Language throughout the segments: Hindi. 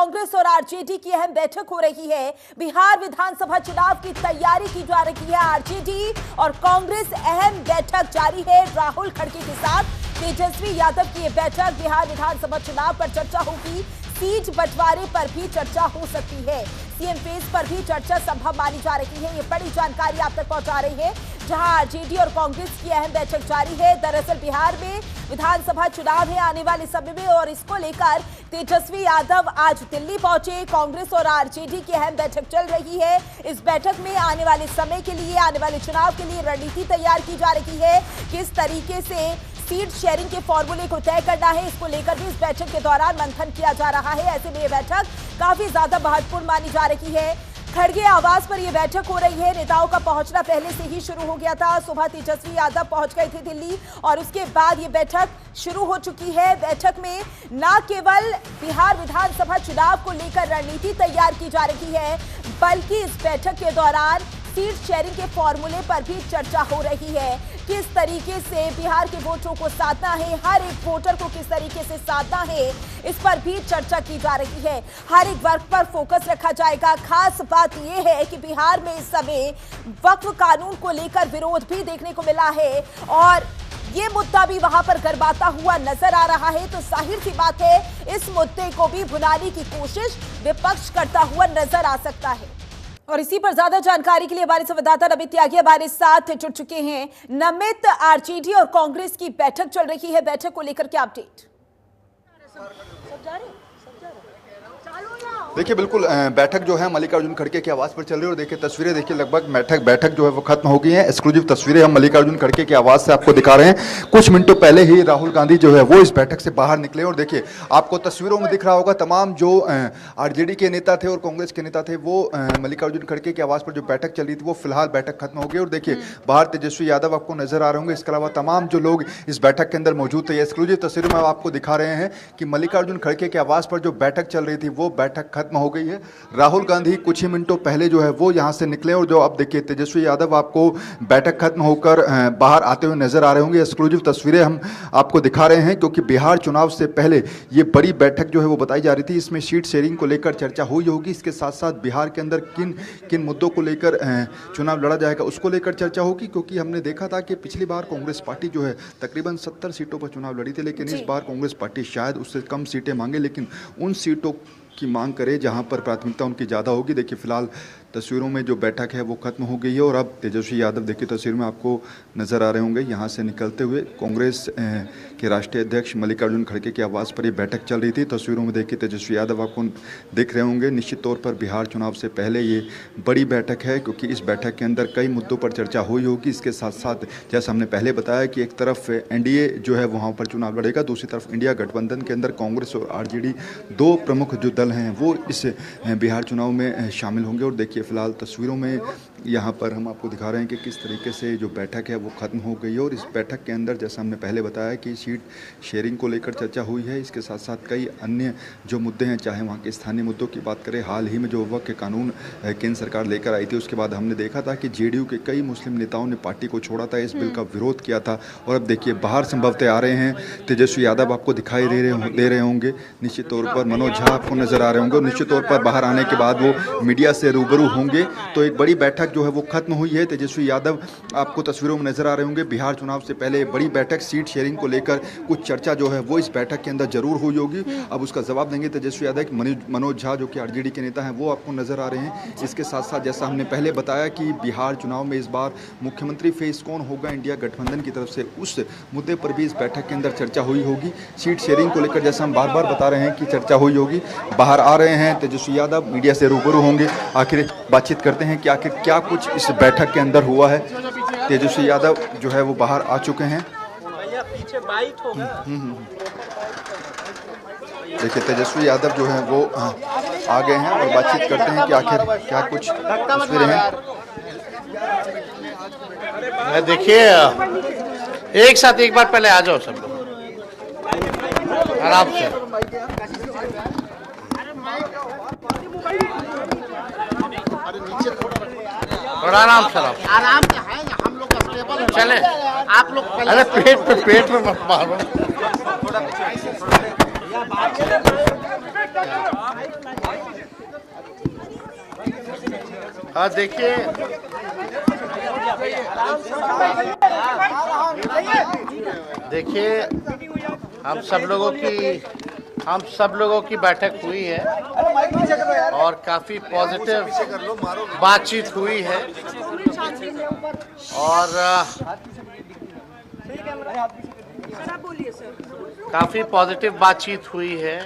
कांग्रेस और आरजेडी की अहम बैठक हो रही है। बिहार विधानसभा चुनाव की तैयारी की जा रही है। आरजेडी और कांग्रेस अहम बैठक जारी है। राहुल खड़गे के साथ तेजस्वी यादव की यह बैठक बिहार विधानसभा चुनाव पर चर्चा होगी। सीट बंटवारे पर भी चर्चा हो सकती है। सीएम फेस पर भी चर्चा संभव मानी जा रही है। ये बड़ी जानकारी आप तक पहुंचा रही है, जहां आरजेडी और कांग्रेस की अहम बैठक जारी है। दरअसल बिहार में विधानसभा चुनाव है आने वाले समय में, और इसको लेकर तेजस्वी यादव आज दिल्ली पहुंचे। कांग्रेस और आरजेडी की अहम बैठक चल रही है। इस बैठक में आने वाले समय के लिए, आने वाले चुनाव के लिए रणनीति तैयार की जा रही है। किस तरीके से सीट शेयरिंग के फॉर्मूले को तय करना है, इसको लेकर भी इस बैठक के दौरान मंथन किया जा रहा है। ऐसे में यह बैठक काफी ज्यादा महत्वपूर्ण मानी जा रही है। खड़गे आवास पर यह बैठक हो रही है। नेताओं का पहुंचना पहले से ही शुरू हो गया था। सुबह तेजस्वी यादव पहुंच गए थे दिल्ली, और उसके बाद यह बैठक शुरू हो चुकी है। बैठक में न केवल बिहार विधानसभा चुनाव को लेकर रणनीति तैयार की जा रही है, बल्कि इस बैठक के दौरान सीट शेयरिंग के फॉर्मूले पर भी चर्चा हो रही है। किस तरीके से बिहार के वोटरों को साधना है, हर एक वोटर को किस तरीके से साधना है, इस पर भी चर्चा की जा रही है। हर एक वर्ग पर फोकस रखा जाएगा। खास बात यह है कि बिहार में इस समय वक्फ कानून को लेकर विरोध भी देखने को मिला है, और ये मुद्दा भी वहां पर गरमाता हुआ नजर आ रहा है। तो जाहिर सी बात है, इस मुद्दे को भी भुनाने की कोशिश विपक्ष करता हुआ नजर आ सकता है। और इसी पर ज्यादा जानकारी के लिए हमारे संवाददाता नमित त्यागी हमारे साथ जुड़ चुके हैं। नमित, आरजेडी और कांग्रेस की बैठक चल रही है, बैठक को लेकर क्या अपडेट? देखिए, बिल्कुल बैठक जो है मल्लिकार्जुन खड़गे के आवास पर चल रही है। और देखिए तस्वीरें देखिए, लगभग बैठक जो है वो खत्म हो गई है। एक्सक्लूसिव तस्वीरें हम मल्लिकार्जुन खड़गे के आवास से आपको दिखा रहे हैं। कुछ मिनटों पहले ही राहुल गांधी जो है वो इस बैठक से बाहर निकले, और देखिए आपको तस्वीरों में दिख रहा होगा तमाम जो आरजेडी के नेता थे और कांग्रेस के नेता थे, वो मल्लिकार्जुन खड़गे के आवास पर जो बैठक चल रही थी वो फिलहाल बैठक खत्म हो गई। और देखिए बाहर तेजस्वी यादव आपको नजर आ रहे होंगे। इसके अलावा तमाम जो लोग इस बैठक के अंदर मौजूद थे। एक्सक्लूसिव तस्वीरों में आपको दिखा रहे हैं कि मल्लिकार्जुन खड़गे के आवास पर जो बैठक चल रही थी वो बैठक खत्म हो गई है। राहुल गांधी कुछ ही मिनटों पहले जो है वो यहां से निकले, और जो आप देखिए तेजस्वी यादव आपको बैठक खत्म होकर बाहर आते हुए नजर आ रहे होंगे। एक्सक्लूसिव तस्वीरें हम आपको दिखा रहे हैं, क्योंकि बिहार चुनाव से पहले ये बड़ी बैठक जो है वो बताई जा रही थी। इसमें सीट शेयरिंग को लेकर चर्चा हुई होगी। इसके साथ साथ बिहार के अंदर किन किन मुद्दों को लेकर चुनाव लड़ा जाएगा उसको लेकर चर्चा होगी, क्योंकि हमने देखा था कि पिछली बार कांग्रेस पार्टी जो है तकरीबन 70 सीटों पर चुनाव लड़ी थी, लेकिन इस बार कांग्रेस पार्टी शायद उससे कम सीटें मांगे, लेकिन उन सीटों की मांग करे जहां पर प्राथमिकता उनकी ज़्यादा होगी। देखिए फिलहाल तस्वीरों में जो बैठक है वो खत्म हो गई है, और अब तेजस्वी यादव देखिए तस्वीर में आपको नजर आ रहे होंगे यहां से निकलते हुए। कांग्रेस के राष्ट्रीय अध्यक्ष मल्लिकार्जुन खड़गे के आवास पर ये बैठक चल रही थी। तस्वीरों में देखिए तेजस्वी यादव आपको दिख रहे होंगे। निश्चित तौर पर बिहार चुनाव से पहले ये बड़ी बैठक है, क्योंकि इस बैठक के अंदर कई मुद्दों पर चर्चा हुई होगी। इसके साथ साथ जैसा हमने पहले बताया कि एक तरफ एनडीए जो है वहाँ पर चुनाव लड़ेगा, दूसरी तरफ इंडिया गठबंधन के अंदर कांग्रेस और आरजेडी दो प्रमुख जो दल हैं वो इस बिहार चुनाव में शामिल होंगे। और देखिए फिलहाल तस्वीरों में यहाँ पर हम आपको दिखा रहे हैं कि किस तरीके से जो बैठक है वो खत्म हो गई है। और इस बैठक के अंदर जैसा हमने पहले बताया कि सीट शेयरिंग को लेकर चर्चा हुई है। इसके साथ साथ कई अन्य जो मुद्दे हैं, चाहे वहाँ के स्थानीय मुद्दों की बात करें, हाल ही में जो वक्फ कानून केंद्र सरकार लेकर आई थी, उसके बाद हमने देखा था कि जेडीयू के कई मुस्लिम नेताओं ने पार्टी को छोड़ा था, इस बिल का विरोध किया था। और अब देखिए बाहर संभवतः आ रहे हैं तेजस्वी यादव, आपको दिखाई दे रहे होंगे। निश्चित तौर पर मनोज झा आपको नजर आ रहे होंगे। निश्चित तौर पर बाहर आने के बाद वो मीडिया से रूबरू होंगे। तो एक बड़ी बैठक जो है वो खत्म हुई है। तेजस्वी यादव आपको तस्वीरों में नजर आ रहे होंगे। बिहार चुनाव से पहले बड़ी बैठक, सीट शेयरिंग को लेकर कुछ चर्चा जो है वो इस बैठक के अंदर जरूर हुई होगी। अब उसका जवाब देंगे तेजस्वी यादव। मनोज झा जो कि आरजेडी के नेता हैं वो आपको नजर आ रहे हैं। इसके साथ साथ जैसा हमने पहले बताया कि बिहार चुनाव में इस बार मुख्यमंत्री फेस कौन होगा इंडिया गठबंधन की तरफ से, उस मुद्दे पर भी इस बैठक के अंदर चर्चा हुई होगी। सीट शेयरिंग को लेकर जैसा हम बार बार बता रहे हैं कि चर्चा हुई होगी। बाहर आ रहे हैं तेजस्वी यादव, मीडिया से रूबरू होंगे। आखिर बातचीत करते हैं कि आखिर क्या कुछ इस बैठक के अंदर हुआ है। तेजस्वी यादव जो है वो बाहर आ चुके हैं। देखिए तेजस्वी यादव जो है वो आ गए हैं, और बातचीत करते हैं कि आखिर क्या कुछ तस्वीरें हैं। देखिए एक साथ एक बार पहले आ जाओ सब लोग आराम से। और आराम से आराम से है, हम लोग स्टेबल चले। आप लोग अरे पेट में मत मारो। देखिए, हम सब लोगों की बैठक हुई है और काफी पॉजिटिव बातचीत हुई है और काफी पॉजिटिव बातचीत हुई है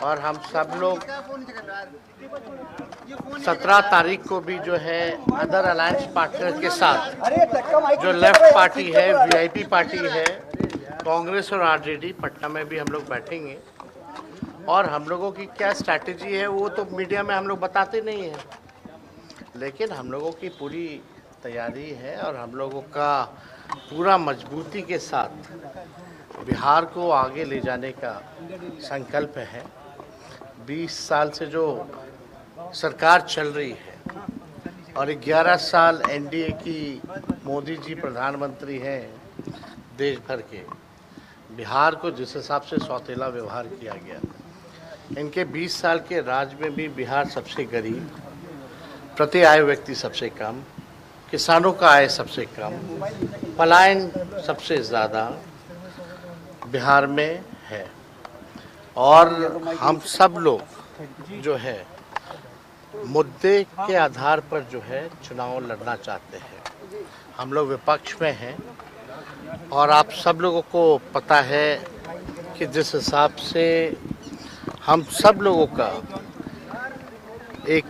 और हम सब लोग 17 तारीख को भी जो है अदर अलायंस पार्टनर के साथ जो लेफ्ट पार्टी है, वीआईपी पार्टी है, कांग्रेस और आरजेडी, पटना में भी हम लोग बैठेंगे और हम लोगों की क्या स्ट्रैटेजी है वो तो मीडिया में हम लोग बताते नहीं हैं, लेकिन हम लोगों की पूरी तैयारी है और हम लोगों का पूरा मजबूती के साथ बिहार को आगे ले जाने का संकल्प है। 20 साल से जो सरकार चल रही है और 11 साल एनडीए की मोदी जी प्रधानमंत्री हैं देश भर के, बिहार को जिस हिसाब से सौतेला व्यवहार किया गया, इनके 20 साल के राज में भी बिहार सबसे गरीब, प्रति आय व्यक्ति सबसे कम, किसानों का आय सबसे कम, पलायन सबसे ज़्यादा बिहार में है और हम सब लोग जो है मुद्दे के आधार पर जो है चुनाव लड़ना चाहते हैं। हम लोग विपक्ष में हैं और आप सब लोगों को पता है कि जिस हिसाब से हम सब लोगों का एक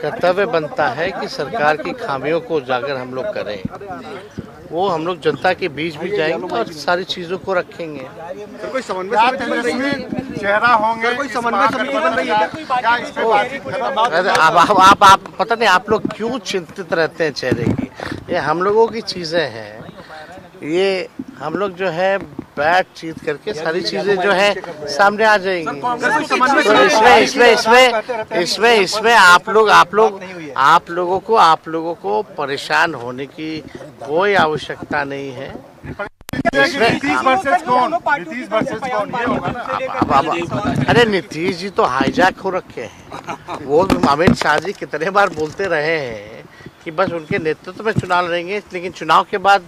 कर्तव्य बनता है कि सरकार की खामियों को उजागर हम लोग करें, वो हम लोग जनता के बीच भी जाएंगे और सारी चीज़ों को रखेंगे। कोई समन्वय समिति चेहरा होंगे, कोई समन्वय समिति बन रही है क्या इस पे बात? आप पता नहीं आप लोग क्यों चिंतित रहते हैं चेहरे की, ये हम लोगों की चीज़ें हैं, ये हम लोग जो है बातचीत करके सारी चीजें जो है सामने आ जाएंगी। तो इसमें आप लोगों को परेशान होने की कोई आवश्यकता नहीं है। अरे नीतीश जी तो हाईजैक हो रखे हैं, वो अमित शाह जी कितने बार बोलते रहे हैं कि बस उनके नेतृत्व में चुनाव लड़ेंगे, लेकिन चुनाव के बाद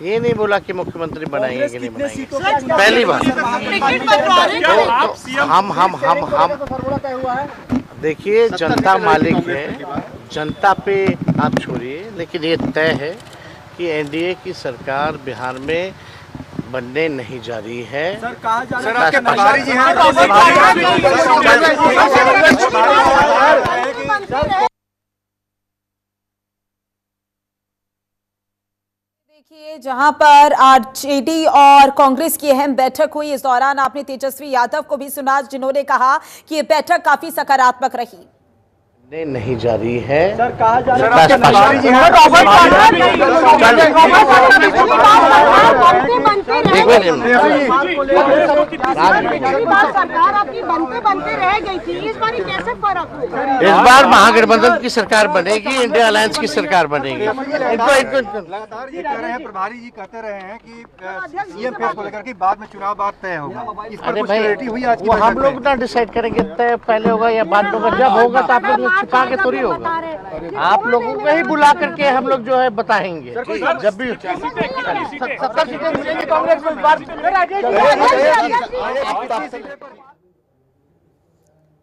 ये नहीं बोला कि मुख्यमंत्री बनाएंगे कि नहीं बनाएंगे। पहली बार तो हम देखिए, जनता मालिक है, जनता पे आप छोड़िए, लेकिन ये तय है कि एनडीए की सरकार बिहार में बनने नहीं जा रही है। सर, कहा जा रहा है प्रभारी जी हैं, देखिए, जहां पर आरजेडी और कांग्रेस की अहम बैठक हुई, इस दौरान आपने तेजस्वी यादव को भी सुना, जिन्होंने कहा कि ये बैठक काफी सकारात्मक रही। नहीं जा रही है। सर, कहा जा रहा है सरकार आपकी बनते रह गई थी, इस बार कैसे फर्क हुआ? इस बार महागठबंधन की सरकार बनेगी, इंडिया अलायंस की सरकार बनेगी। लगातार ये कह रहे हैं, प्रभारी जी कहते रहे हैं कि सीएम फेस को लेकर के बाद में चुनाव बाद तय होगा। इस पर कुछ क्लैरिटी हुई आज की वो हम लोग ना डिसाइड करेंगे तय पहले होगा या बाद में होगा। जब होगा तो आप लोग छिपा के थोड़ी होगा, आप लोगों को ही बुला करके हम लोग जो है बताएंगे। जब भी 70 सीटें मिलेंगी कांग्रेस को,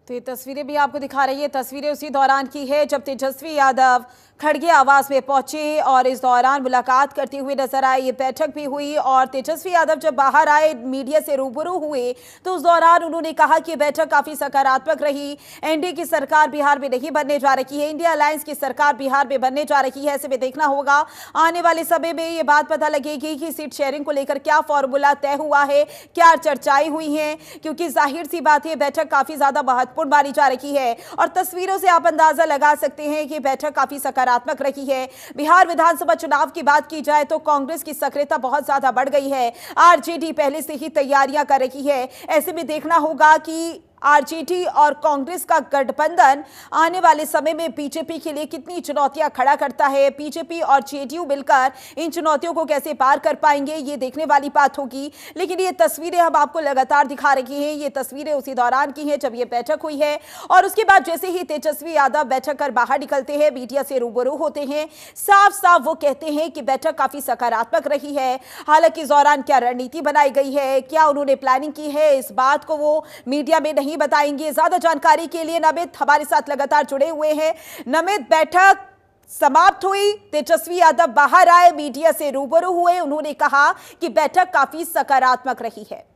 तो ये तस्वीरें भी आपको दिखा रही है। तस्वीरें उसी दौरान की है जब तेजस्वी यादव खड़गे आवास में पहुंचे और इस दौरान मुलाकात करते हुए नजर आए। ये बैठक भी हुई और तेजस्वी यादव जब बाहर आए, मीडिया से रूबरू हुए, तो उस दौरान उन्होंने कहा कि बैठक काफी सकारात्मक रही। एनडीए की सरकार बिहार में नहीं बनने जा रही है, इंडिया अलायंस की सरकार बिहार में बनने जा रही है। ऐसे में देखना होगा आने वाले समय में ये बात पता लगेगी कि सीट शेयरिंग को लेकर क्या फॉर्मूला तय हुआ है, क्या चर्चाएं हुई हैं, क्योंकि जाहिर सी बात है बैठक काफी ज्यादा महत्वपूर्ण मानी जा रही है और तस्वीरों से आप अंदाजा लगा सकते हैं कि बैठक काफी सकारात्मक रही है। बिहार विधानसभा चुनाव की बात की जाए तो कांग्रेस की सक्रियता बहुत ज्यादा बढ़ गई है, आरजेडी पहले से ही तैयारियां कर रही है। ऐसे में देखना होगा कि आरजेडी और कांग्रेस का गठबंधन आने वाले समय में बीजेपी के लिए कितनी चुनौतियां खड़ा करता है, बीजेपी और जेडीयू मिलकर इन चुनौतियों को कैसे पार कर पाएंगे, ये देखने वाली बात होगी। लेकिन ये तस्वीरें हम आपको लगातार दिखा रही हैं, ये तस्वीरें उसी दौरान की हैं जब ये बैठक हुई है और उसके बाद जैसे ही तेजस्वी यादव बैठक कर बाहर निकलते हैं, मीडिया से रूबरू होते हैं, साफ साफ वो कहते हैं कि बैठक काफी सकारात्मक रही है। हालांकि इस दौरान क्या रणनीति बनाई गई है, क्या उन्होंने प्लानिंग की है, इस बात को वो मीडिया में नहीं बताएंगे। ज्यादा जानकारी के लिए नमित हमारे साथ लगातार जुड़े हुए हैं। नमित, बैठक समाप्त हुई, तेजस्वी यादव बाहर आए, मीडिया से रूबरू हुए, उन्होंने कहा कि बैठक काफी सकारात्मक रही है।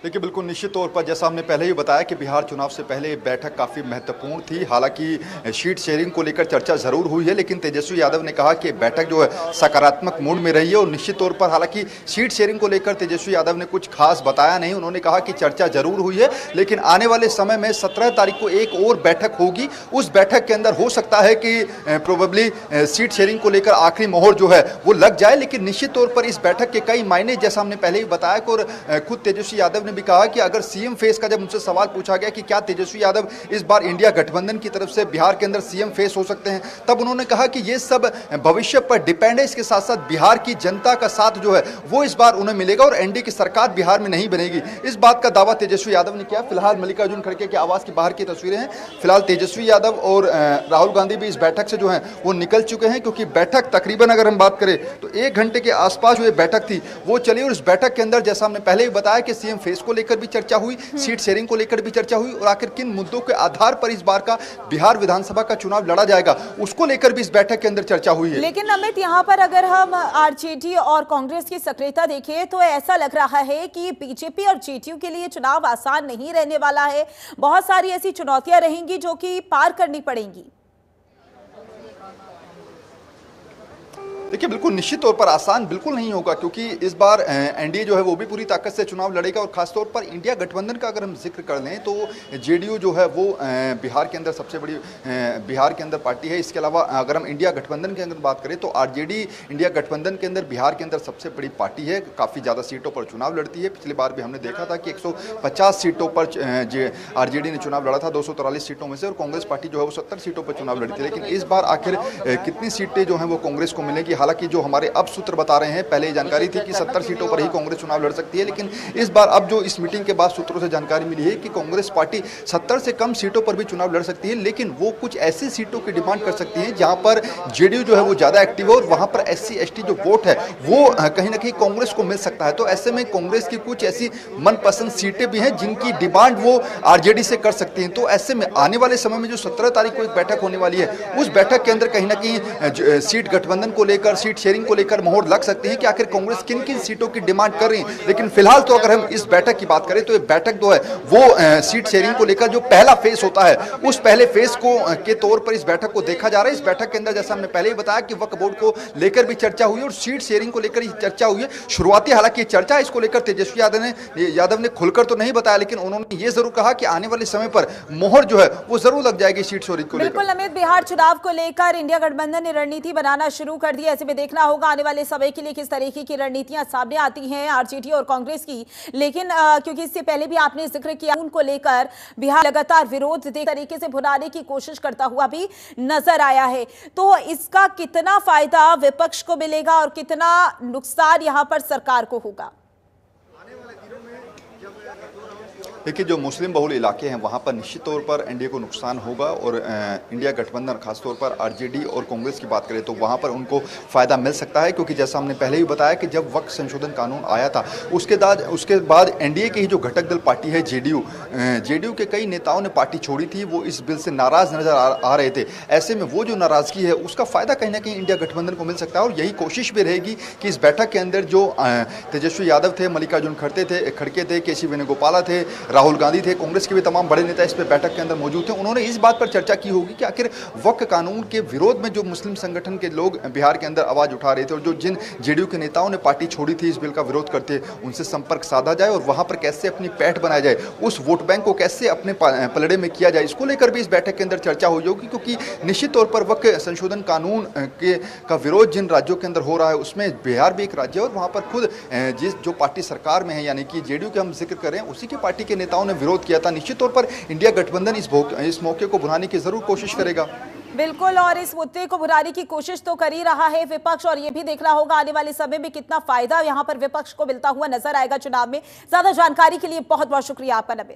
देखिए, बिल्कुल निश्चित तौर पर जैसा हमने पहले ही बताया कि बिहार चुनाव से पहले बैठक काफ़ी महत्वपूर्ण थी। हालांकि सीट शेयरिंग को लेकर चर्चा जरूर हुई है, लेकिन तेजस्वी यादव ने कहा कि बैठक जो है सकारात्मक मूड में रही है और निश्चित तौर पर हालांकि सीट शेयरिंग को लेकर तेजस्वी यादव ने कुछ खास बताया नहीं। उन्होंने कहा कि चर्चा जरूर हुई है, लेकिन आने वाले समय में 17 तारीख को एक और बैठक होगी। उस बैठक के अंदर हो सकता है कि प्रोबेबली सीट शेयरिंग को लेकर आखिरी मोहर जो है वो लग जाए। लेकिन निश्चित तौर पर इस बैठक के कई मायने, जैसा हमने पहले ही बताया और खुद तेजस्वी यादव भी कहा कि अगर सीएम फेस का, जब उनसे सवाल पूछा गया कि क्या तेजस्वी यादव इस बार इंडिया गठबंधन की तरफ से बिहार के अंदर सीएम फेस हो सकते हैं, तब उन्होंने कहा कि ये सब भविष्य पर डिपेंड है। इसके साथ साथ बिहार की जनता का साथ जो है वो इस बार उन्हें मिलेगा और एनडीए की सरकार बिहार में नहीं बनेगी। इस बात का दावा तेजस्वी यादव ने किया। फिलहाल मल्लिकार्जुन खड़गे के आवास के बाहर की तस्वीरें हैं। फिलहाल तेजस्वी यादव और राहुल गांधी भी इस बैठक से जो है वो निकल चुके हैं, क्योंकि बैठक तकरीबन अगर हम बात करें तो 1 घंटे के आसपास जो बैठक थी वो चली और इस बैठक के अंदर जैसा हमने पहले ही बताया कि सीएम फेस को लेकर भी चर्चा हुई, सीट शेयरिंग को लेकर भी चर्चा हुई और आखिर किन मुद्दों के आधार पर इस बार का बिहार विधानसभा का चुनाव लड़ा जाएगा उसको लेकर भी इस बैठक के अंदर चर्चा हुई है। लेकिन अमित, यहाँ पर अगर हम आरजेडी और कांग्रेस की सक्रियता देखें तो ऐसा लग रहा है कि बीजेपी और जेडीयू के लिए चुनाव आसान नहीं रहने वाला है। बहुत सारी ऐसी चुनौतियां रहेंगी जो कि पार करनी पड़ेंगी। देखिए, बिल्कुल निश्चित तौर पर आसान बिल्कुल नहीं होगा, क्योंकि इस बार एनडीए जो है वो भी पूरी ताकत से चुनाव लड़ेगा और खासतौर पर इंडिया गठबंधन का अगर हम जिक्र कर लें तो जेडीयू जो है वो बिहार के अंदर सबसे बड़ी बिहार के अंदर पार्टी है। इसके अलावा अगर हम इंडिया गठबंधन के अंदर बात करें तो आरजेडी इंडिया गठबंधन के अंदर बिहार के अंदर सबसे बड़ी पार्टी है, काफ़ी ज़्यादा सीटों पर चुनाव लड़ती है। पिछली बार भी हमने देखा था कि 150 सीटों पर आरजेडी ने चुनाव लड़ा था, 243 सीटों में से, और कांग्रेस पार्टी जो है वो 70 सीटों पर चुनाव लड़ी थी। लेकिन इस बार आखिर कितनी सीटें जो हैं वो कांग्रेस को मिलेगी? हालांकि जो हमारे अब सूत्र बता रहे हैं, पहले जानकारी थी कि 70 सीटों पर ही कांग्रेस चुनाव लड़ सकती है, लेकिन इस बार अब जो इस मीटिंग के बाद सूत्रों से जानकारी मिली है कि कांग्रेस पार्टी 70 से कम सीटों पर भी चुनाव लड़ सकती है, लेकिन वो कुछ ऐसी सीटों की डिमांड कर सकती है जहां पर जेडीयू जो है वो ज्यादा एक्टिव है और वहां पर SC ST जो वोट है वो कहीं ना कहीं कांग्रेस को मिल सकता है। तो ऐसे में कांग्रेस की कुछ ऐसी मनपसंद सीटें भी हैं जिनकी डिमांड वो आरजेडी से कर सकती हैं। तो ऐसे में आने वाले समय में जो 17 तारीख को एक बैठक होने वाली है, उस बैठक के अंदर कहीं ना कहीं सीट गठबंधन को लेकर, सीट शेयरिंग को लेकर मोहर लग सकती है कि आखिर कांग्रेस किन किन सीटों की डिमांड कर रही है। लेकिन फिलहाल तो अगर हम इस बैठक की बात करें तो ये बैठक जो है वो सीट शेयरिंग को लेकर जो पहला फेज होता है उस पहले फेज को के तौर पर इस बैठक को देखा जा रहा है। इस बैठक के अंदर जैसा हमने पहले ही बताया कि वक्फ बोर्ड को लेकर भी चर्चा हुई और सीट शेयरिंग को लेकर चर्चा हुई है। शुरुआती हालांकि चर्चा इसको लेकर तेजस्वी यादव ने खुलकर तो नहीं बताया, लेकिन उन्होंने ये जरूर कहा कि आने वाले समय पर मोहर जो है वो जरूर लग जाएगी सीट शेयरिंग को लेकर। बिल्कुल अमित, बिहार चुनाव को लेकर इंडिया गठबंधन ने रणनीति बनाना शुरू कर दी। ऐसे में देखना होगा आने वाले समय के लिए किस तरीके की रणनीतियां सामने आती हैं आरजेडी और कांग्रेस की। लेकिन क्योंकि इससे पहले भी आपने जिक्र किया, उनको लेकर बिहार लगातार विरोध तरीके से भुनाने की कोशिश करता हुआ भी नजर आया है। तो इसका कितना फायदा विपक्ष को मिलेगा और कितना नुकसान यहां पर सरकार को होगा? देखिए, जो मुस्लिम बहुल इलाके हैं वहाँ पर निश्चित तौर पर एनडीए को नुकसान होगा और इंडिया गठबंधन खासतौर पर आरजेडी और कांग्रेस की बात करें तो वहाँ पर उनको फ़ायदा मिल सकता है, क्योंकि जैसा हमने पहले ही बताया कि जब वक्फ संशोधन कानून आया था उसके बाद एनडीए की ही जो घटक दल पार्टी है जेडीयू के कई नेताओं ने पार्टी छोड़ी थी, वो इस बिल से नाराज़ नज़र आ रहे थे। ऐसे में वो जो नाराज़गी है उसका फ़ायदा कहीं ना कहीं इंडिया गठबंधन को मिल सकता है और यही कोशिश भी रहेगी कि इस बैठक के अंदर जो तेजस्वी यादव थे, मल्लिकार्जुन खड़गे थे, KC वेणुगोपाला थे, राहुल गांधी थे, कांग्रेस के भी तमाम बड़े नेता इस पे बैठक के अंदर मौजूद थे। उन्होंने इस बात पर चर्चा की होगी कि आखिर वक्फ कानून के विरोध में जो मुस्लिम संगठन के लोग बिहार के अंदर आवाज उठा रहे थे और जो जिन जेडीयू के नेताओं ने पार्टी छोड़ी थी इस बिल का विरोध करते, उनसे संपर्क साधा जाए और वहां पर कैसे अपनी पैठ बनाया जाए, उस वोट बैंक को कैसे अपने पलड़े में किया जाए, इसको लेकर भी इस बैठक के अंदर चर्चा हुई होगी। क्योंकि निश्चित तौर पर वक्फ संशोधन कानून का विरोध जिन राज्यों के अंदर हो रहा है उसमें बिहार भी एक राज्य है और वहां पर खुद जो पार्टी सरकार में है यानी कि जेडीयू के हम जिक्र कर रहे हैं उसी की पार्टी के नेताओं ने विरोध किया था। निश्चित तौर पर इंडिया गठबंधन इस मौके को भुनाने की जरूर कोशिश करेगा। बिल्कुल, और इस मुद्दे को भुनाने की कोशिश तो कर ही रहा है विपक्ष, और ये भी देखना होगा आने वाले समय में कितना फायदा यहां पर विपक्ष को मिलता हुआ नजर आएगा चुनाव में। ज्यादा जानकारी के लिए बहुत बहुत शुक्रिया आपका नबील।